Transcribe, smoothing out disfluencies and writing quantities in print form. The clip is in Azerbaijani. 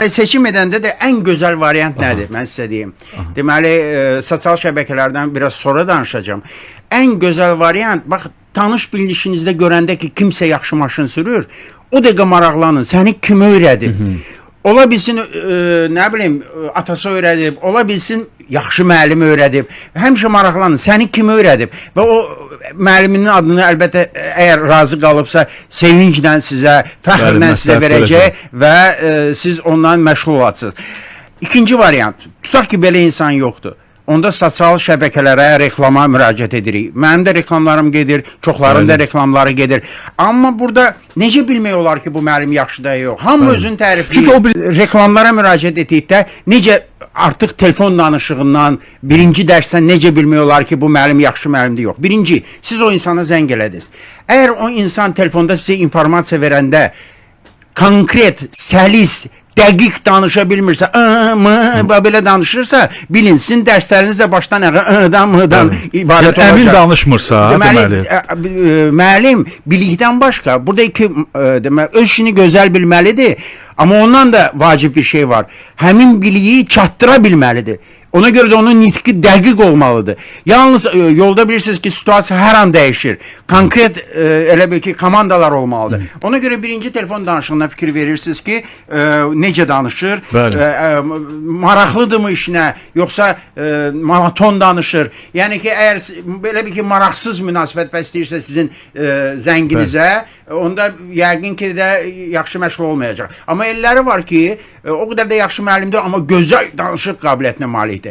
Seçim edəndə də ən gözəl variant nədir? Mən sizə deyim. Deməli, sosial şəbəkələrdən biraz sonra danışacağım. Ən gözəl variant, bax, tanış bilinişinizdə görəndə ki, kimsə yaxşı maşın sürür, o dəqiqə maraqlanın, səni kim öyrədib? Ola bilsin, nə bilim, atası öyrədib, ola bilsin, yaxşı müəllim öyrədib. Həmişə maraqlanın, səni kim öyrədib? Və o müəlliminin adını əlbəttə, əgər razı qalıbsa, sevinclə sizə, fəxrlə sizə verəcək və siz ondan məşğul olasınız. İkinci variant, tutaq ki, belə insan yoxdur. Onda sosial şəbəkələrə, reklama müraciət edirik. Mənim də reklamlarım gedir, çoxların da reklamları gedir. Amma burada necə bilmək olar ki, bu müəllim yaxşı da yox? Hamı özünü tərifləyir. Reklamlara müraciət etdikdə necə artıq telefon danışığından, birinci dərsdən necə bilmək olar ki, bu müəllim yaxşı müəllimdir yox? Birinci, siz o insana zəng elədiniz. Əgər o insan telefonda sizə informasiya verəndə konkret, səlis, dəqiq danışa bilmirsə, belə danışırsa, bilin, sizin dərsləriniz də başdan mıdan ibarət olacaq. Əmin danışmırsa, deməli. Müəllim bilikdən başqa, burada öz işini gözəl bilməlidir, amma ondan da vacib bir şey var. Həmin biliyi çatdıra bilməlidir. Ona görə də onun nitqi dəqiq olmalıdır. Yalnız yolda bilirsiniz ki, situasiya hər an dəyişir. Konkret elə bil ki, komandalar olmalıdır. Ona görə birinci telefon danışığına fikir verirsiniz ki, necə danışır, maraqlıdırmı işinə, yoxsa monoton danışır. Yəni ki, əgər belə bir ki, maraqsız münasibət bəsləyirsə sizin zənginizə, onda yəqin ki də yaxşı məşğul olmayacaq. Amma elləri var ki, o qədər də yaxşı müəllimdir, amma gözəl danışıq qabiliyyətinə malikdir.